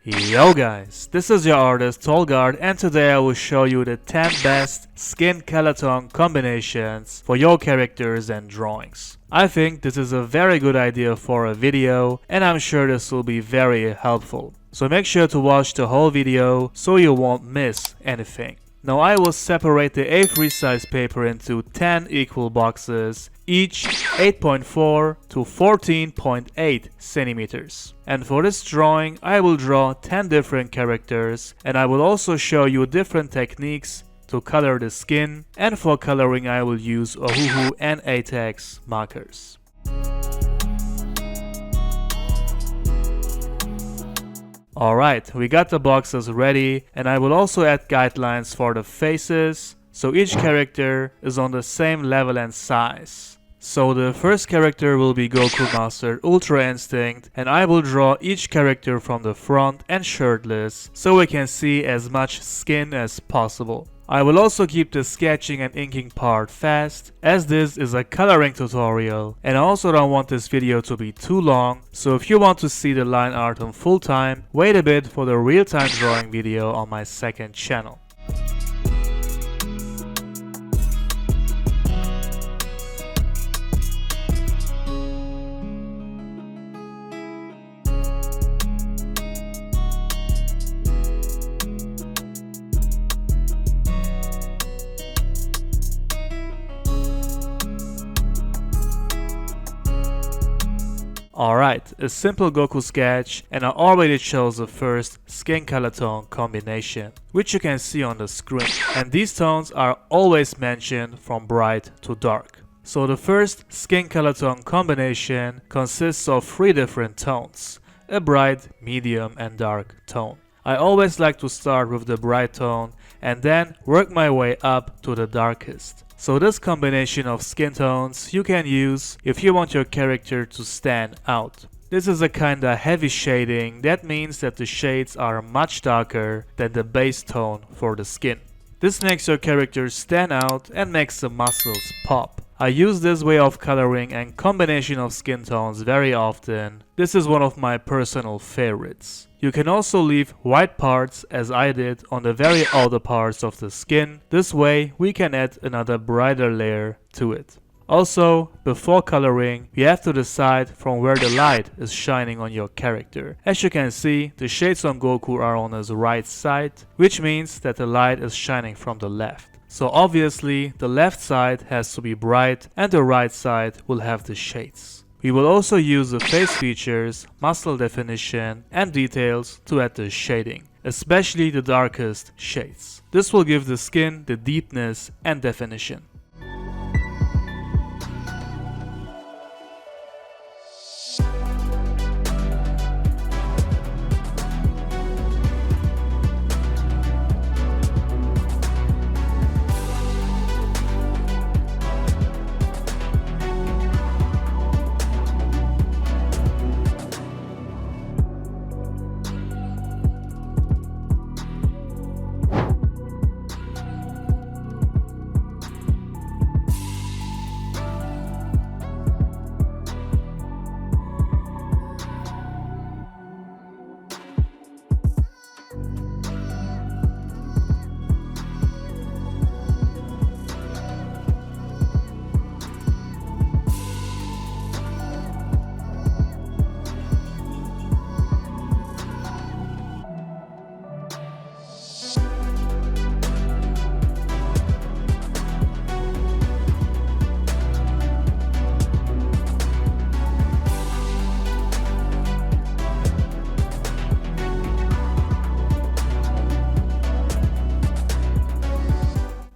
Yo guys, this is your artist Tolg, and today I will show you the 10 best skin color tone combinations for your characters and drawings. I think this is a very good idea for a video, and I'm sure this will be very helpful. So make sure to watch the whole video so you won't miss anything. Now I will separate the A3 size paper into 10 equal boxes, each 8.4 to 14.8 centimeters. And for this drawing, I will draw 10 different characters, and I will also show you different techniques to color the skin, and for coloring I will use Ohuhu and Arrtx markers. Alright, we got the boxes ready, and I will also add guidelines for the faces, so each character is on the same level and size. So the first character will be Goku Master Ultra Instinct, and I will draw each character from the front and shirtless, so we can see as much skin as possible. I will also keep the sketching and inking part fast, as this is a coloring tutorial, and I also don't want this video to be too long, so if you want to see the line art on full time, wait a bit for the real-time drawing video on my second channel. Alright, a simple Goku sketch, and I already chose the first skin color tone combination, which you can see on the screen. And these tones are always mentioned from bright to dark. So the first skin color tone combination consists of 3 different tones, a bright, medium and dark tone. I always like to start with the bright tone and then work my way up to the darkest. So this combination of skin tones you can use if you want your character to stand out. This is a kinda heavy shading, that means that the shades are much darker than the base tone for the skin. This makes your character stand out and makes the muscles pop. I use this way of coloring and combination of skin tones very often. This is one of my personal favorites. You can also leave white parts, as I did, on the very outer parts of the skin. This way we can add another brighter layer to it. Also, before coloring, you have to decide from where the light is shining on your character. As you can see, the shades on Goku are on his right side, which means that the light is shining from the left. So obviously, the left side has to be bright and the right side will have the shades. We will also use the face features, muscle definition and details to add the shading, especially the darkest shades. This will give the skin the deepness and definition.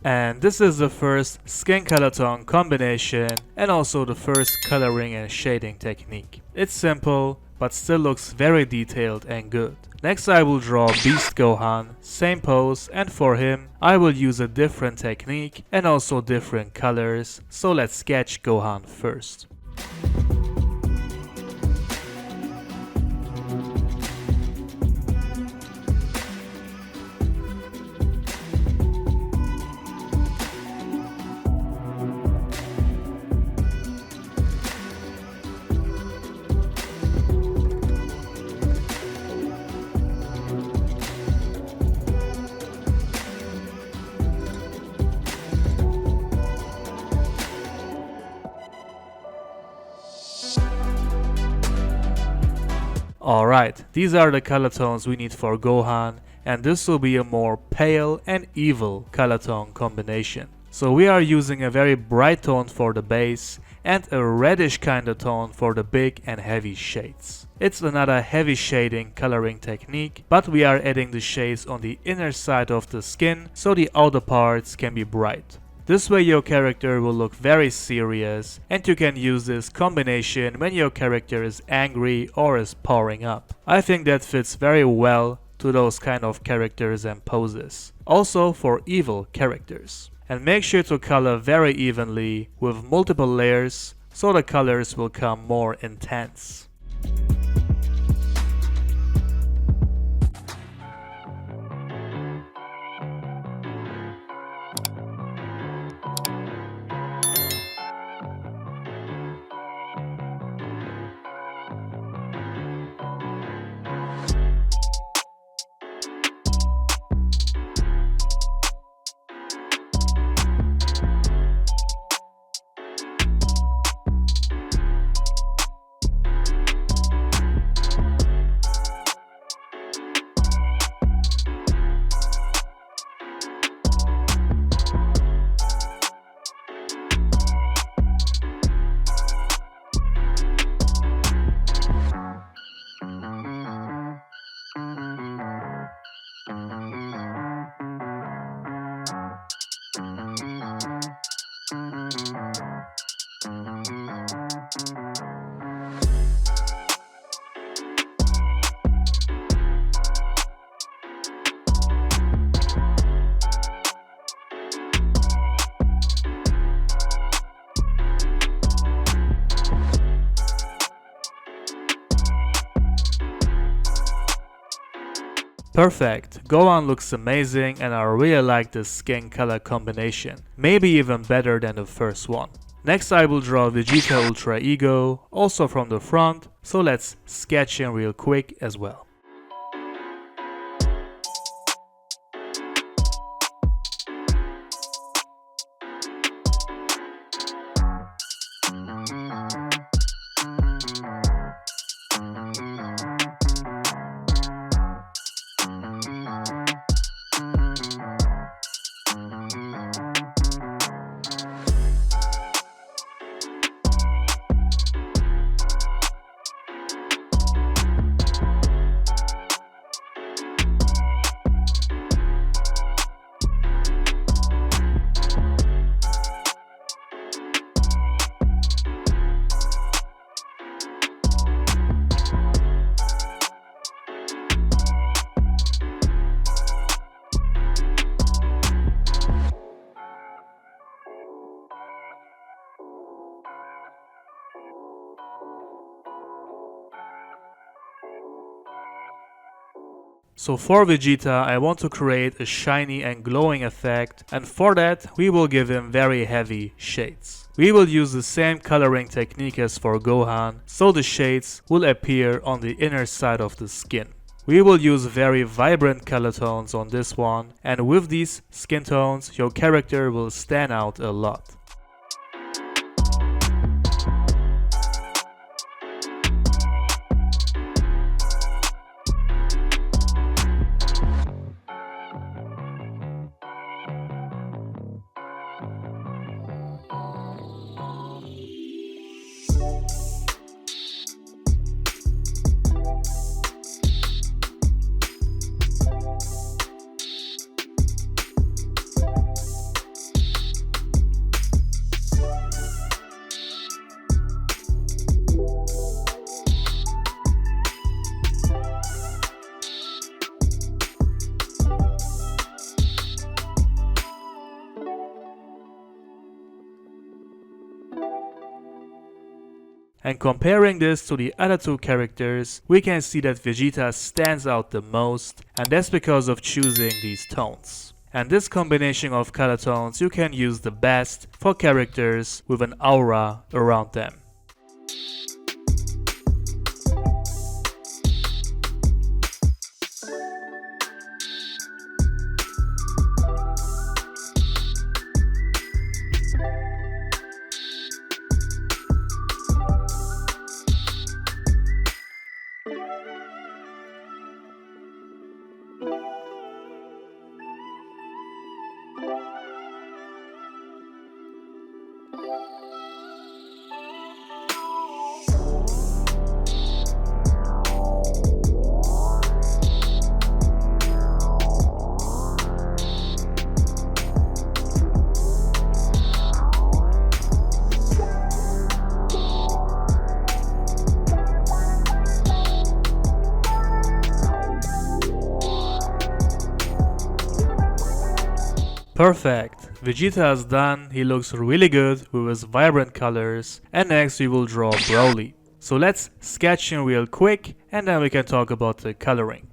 And this is the first skin color tone combination and also the first coloring and shading technique. It's simple, but still looks very detailed and good. Next I will draw Beast Gohan, same pose, and for him I will use a different technique and also different colors, so let's sketch Gohan first. Alright, these are the color tones we need for Gohan, and this will be a more pale and evil color tone combination. So we are using a very bright tone for the base and a reddish kind of tone for the big and heavy shades. It's another heavy shading coloring technique, but we are adding the shades on the inner side of the skin so the outer parts can be bright. This way your character will look very serious, and you can use this combination when your character is angry or is powering up. I think that fits very well to those kind of characters and poses. Also for evil characters. And make sure to color very evenly with multiple layers so the colors will come more intense. Perfect, Gohan looks amazing and I really like this skin color combination, maybe even better than the first one. Next I will draw Vegeta Ultra Ego, also from the front, so let's sketch him real quick as well. So for Vegeta I want to create a shiny and glowing effect, and for that we will give him very heavy shades. We will use the same coloring technique as for Gohan, so the shades will appear on the inner side of the skin. We will use very vibrant color tones on this one, and with these skin tones your character will stand out a lot. And comparing this to the other two characters, we can see that Vegeta stands out the most, and that's because of choosing these tones. And this combination of color tones you can use the best for characters with an aura around them. Perfect. Vegeta is done, he looks really good with his vibrant colors, and next we will draw Broly. So let's sketch him real quick and then we can talk about the coloring.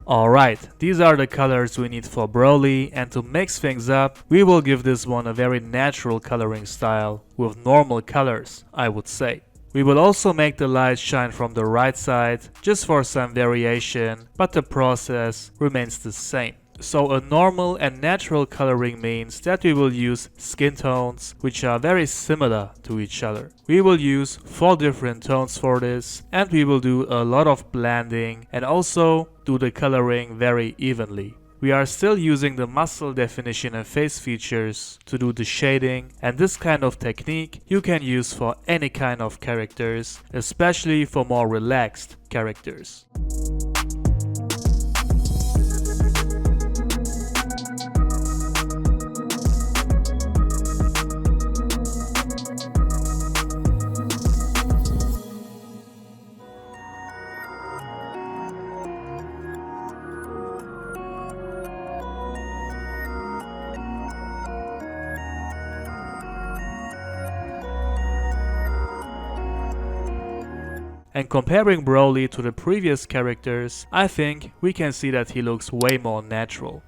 Alright, these are the colors we need for Broly, and to mix things up, we will give this one a very natural coloring style, with normal colors, I would say. We will also make the light shine from the right side, just for some variation, but the process remains the same. So a normal and natural coloring means that we will use skin tones which are very similar to each other. We will use 4 different tones for this, and we will do a lot of blending and also do the coloring very evenly. We are still using the muscle definition and face features to do the shading, and this kind of technique you can use for any kind of characters, especially for more relaxed characters. And comparing Broly to the previous characters, I think we can see that he looks way more natural.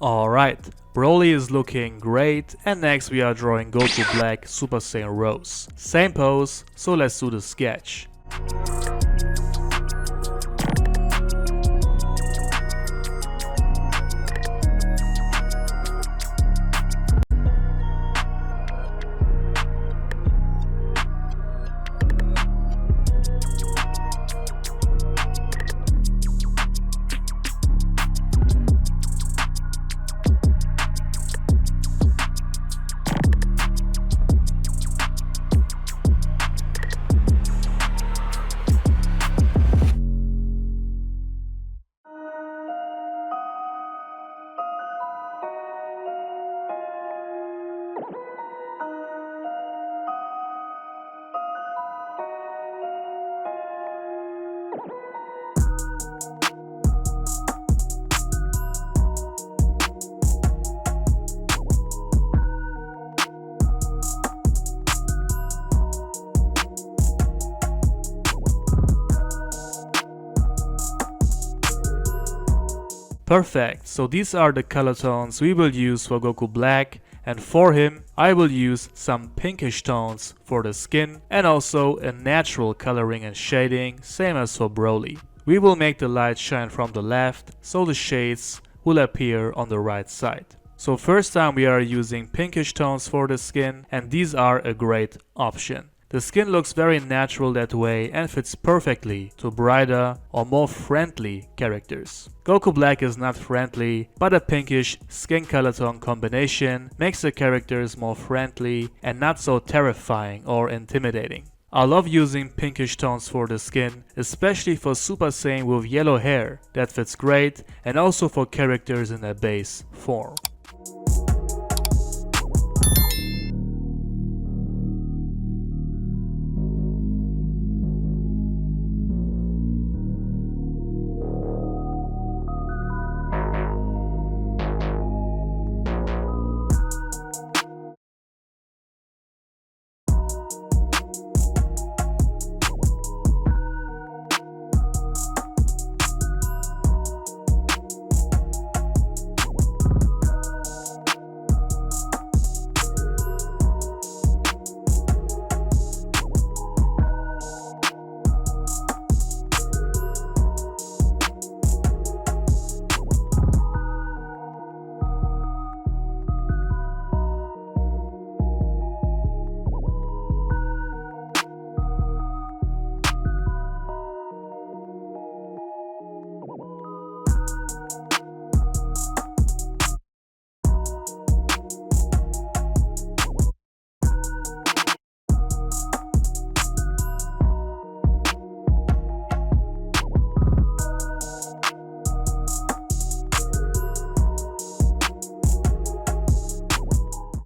Alright, Broly is looking great, and next we are drawing Goku Black Super Saiyan Rose. Same pose, so let's do the sketch. Perfect, so these are the color tones we will use for Goku Black, and for him I will use some pinkish tones for the skin and also a natural coloring and shading, same as for Broly. We will make the light shine from the left, so the shades will appear on the right side. So first time we are using pinkish tones for the skin, and these are a great option. The skin looks very natural that way and fits perfectly to brighter or more friendly characters. Goku Black is not friendly, but a pinkish skin color tone combination makes the characters more friendly and not so terrifying or intimidating. I love using pinkish tones for the skin, especially for Super Saiyan with yellow hair. That fits great, and also for characters in a base form.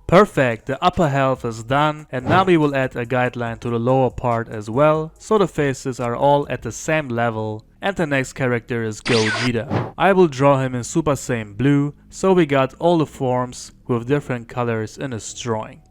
Perfect, the upper half is done, and now we will add a guideline to the lower part as well, so the faces are all at the same level. And the next character is Gogeta. I will draw him in Super Saiyan Blue, so we got all the forms with different colors in this drawing.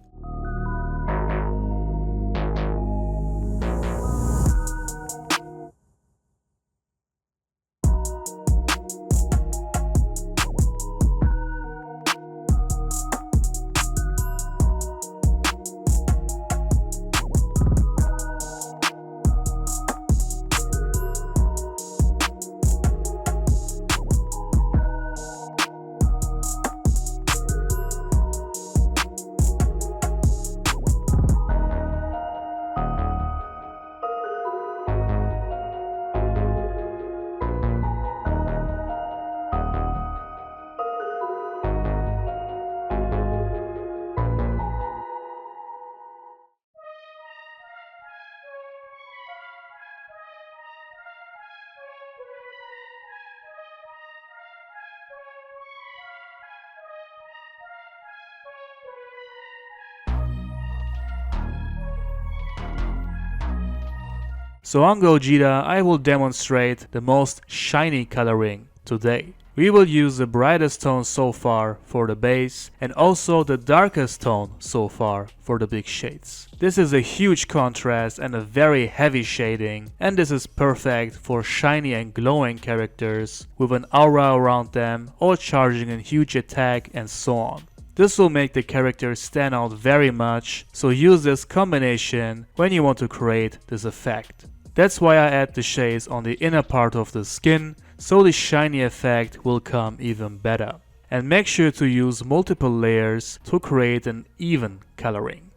So on Gogeta, I will demonstrate the most shiny coloring today. We will use the brightest tone so far for the base and also the darkest tone so far for the big shades. This is a huge contrast and a very heavy shading, and this is perfect for shiny and glowing characters with an aura around them or charging a huge attack and so on. This will make the character stand out very much, so use this combination when you want to create this effect. That's why I add the shades on the inner part of the skin, so the shiny effect will come even better. And make sure to use multiple layers to create an even coloring.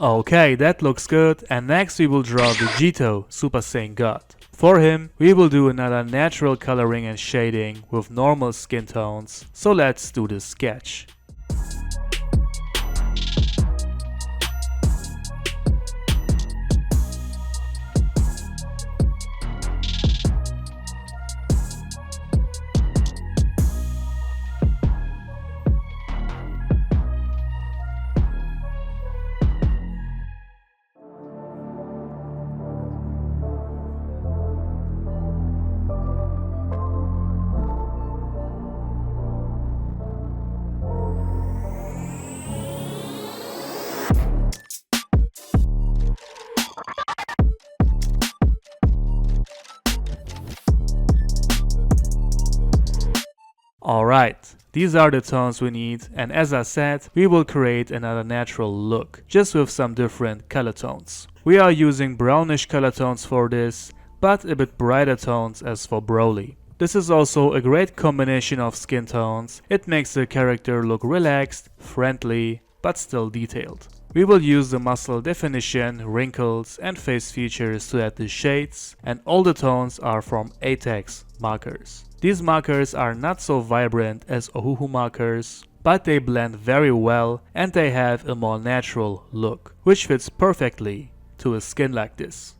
Okay, that looks good, and next we will draw Vegito, Super Saiyan God. For him, we will do another natural coloring and shading with normal skin tones, so let's do the sketch. Alright, these are the tones we need, and as I said, we will create another natural look, just with some different color tones. We are using brownish color tones for this, but a bit brighter tones as for Broly. This is also a great combination of skin tones. It makes the character look relaxed, friendly, but still detailed. We will use the muscle definition, wrinkles, and face features to add the shades, and all the tones are from Arrtx Markers. These markers are not so vibrant as Ohuhu markers, but they blend very well and they have a more natural look, which fits perfectly to a skin like this.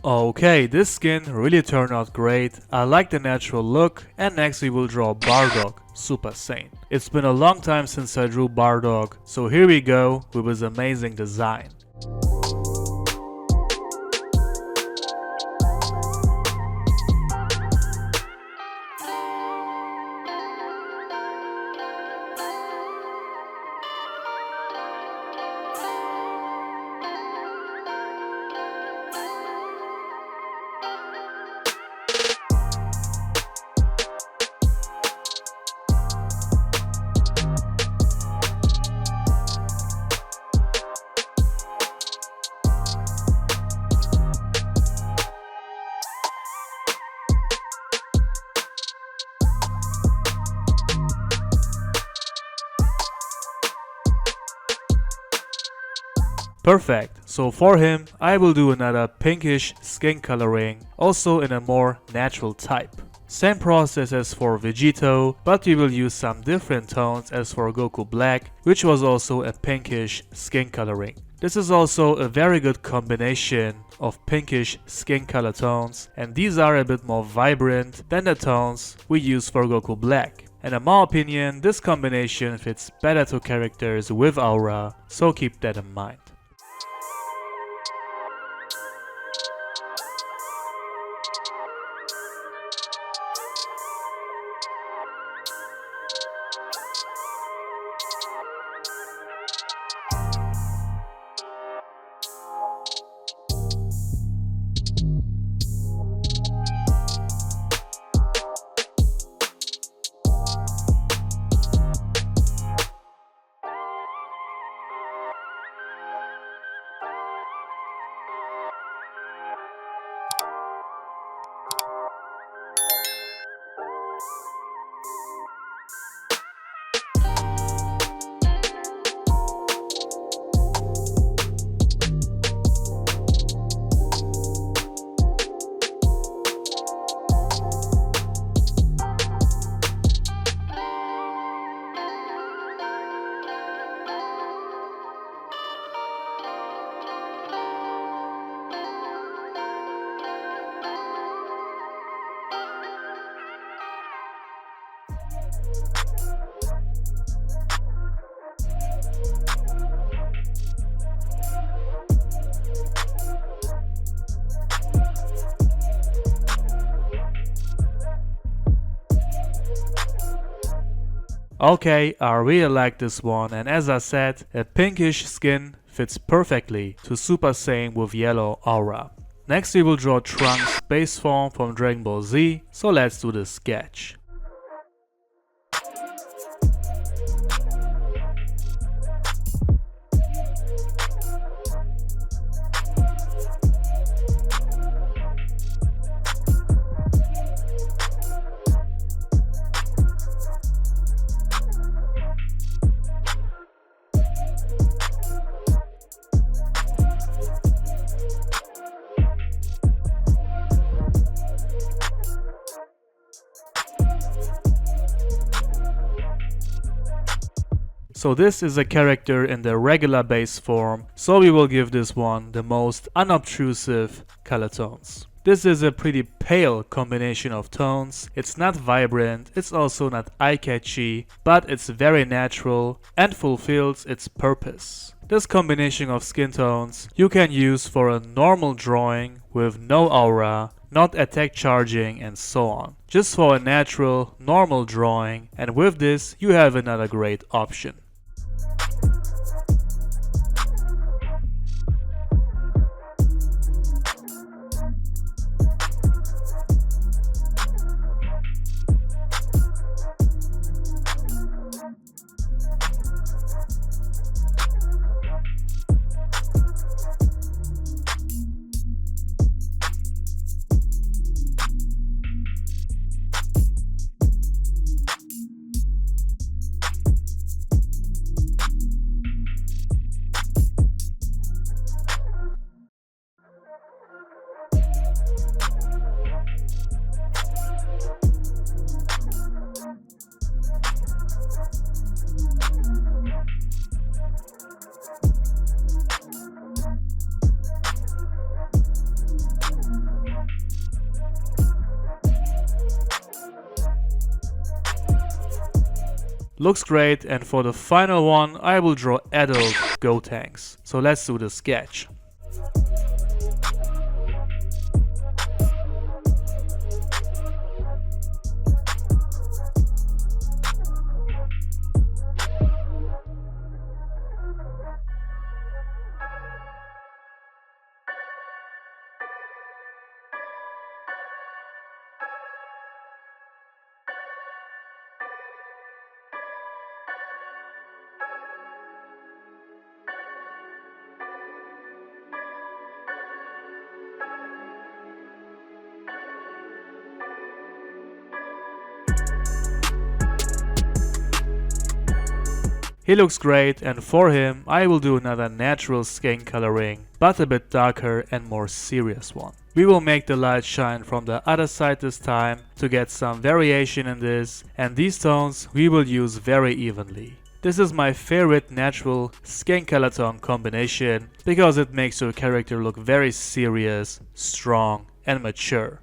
Okay, this skin really turned out great. I like the natural look, and next we will draw Bardock, Super Saiyan. It's been a long time since I drew Bardock, so here we go with his amazing design. Perfect, so for him I will do another pinkish skin coloring, also in a more natural type. Same process as for Vegito, but we will use some different tones as for Goku Black, which was also a pinkish skin coloring. This is also a very good combination of pinkish skin color tones, and these are a bit more vibrant than the tones we use for Goku Black. And in my opinion, this combination fits better to characters with aura, so keep that in mind. Okay, I really like this one, and as I said, a pinkish skin fits perfectly to Super Saiyan with yellow aura. Next we will draw Trunks' base form from Dragon Ball Z, so let's do the sketch. So this is a character in the regular base form, so we will give this one the most unobtrusive color tones. This is a pretty pale combination of tones. It's not vibrant, it's also not eye-catchy, but it's very natural and fulfills its purpose. This combination of skin tones you can use for a normal drawing with no aura, not attack charging and so on. Just for a natural, normal drawing, and with this you have another great option. Looks great, and for the final one I will draw adult Gotenks. So let's do the sketch. He looks great, and for him I will do another natural skin coloring, but a bit darker and more serious one. We will make the light shine from the other side this time to get some variation in this, and these tones we will use very evenly. This is my favorite natural skin color tone combination because it makes your character look very serious, strong and mature.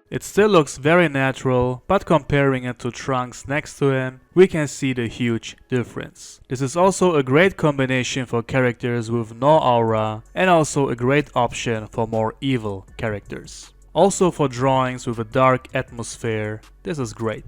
It still looks very natural, but comparing it to Trunks next to him, we can see the huge difference. This is also a great combination for characters with no aura, and also a great option for more evil characters. Also for drawings with a dark atmosphere, this is great.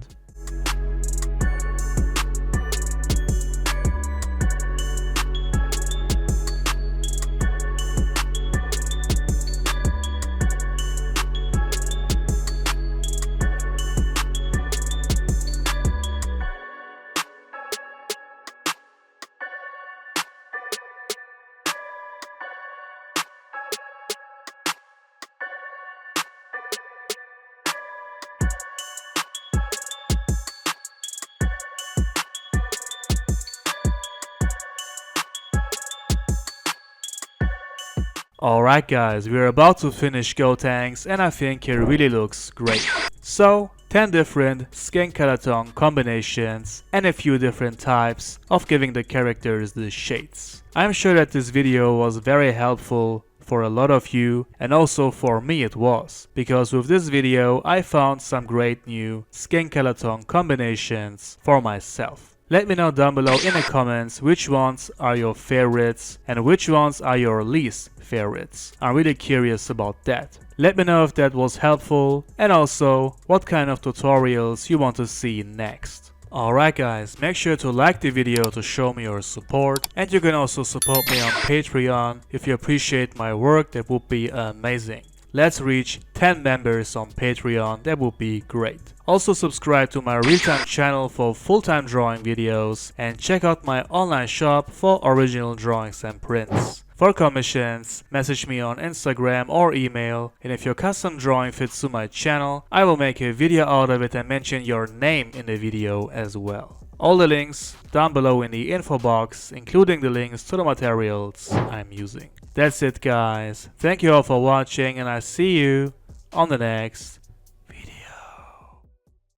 Alright guys, we're about to finish Gotenks and I think it really looks great. So, 10 different skin color tone combinations and a few different types of giving the characters the shades. I'm sure that this video was very helpful for a lot of you, and also for me it was, because with this video I found some great new skin color tone combinations for myself. Let me know down below in the comments which ones are your favorites and which ones are your least favorites. I'm really curious about that. Let me know if that was helpful and also what kind of tutorials you want to see next. Alright guys, make sure to like the video to show me your support, and you can also support me on Patreon. If you appreciate my work, that would be amazing. Let's reach 10 members on Patreon, that would be great. Also subscribe to my real-time channel for full-time drawing videos and check out my online shop for original drawings and prints. For commissions, message me on Instagram or email, and if your custom drawing fits to my channel, I will make a video out of it and mention your name in the video as well. All the links down below in the info box, including the links to the materials I'm using. That's it guys, thank you all for watching and I see you on the next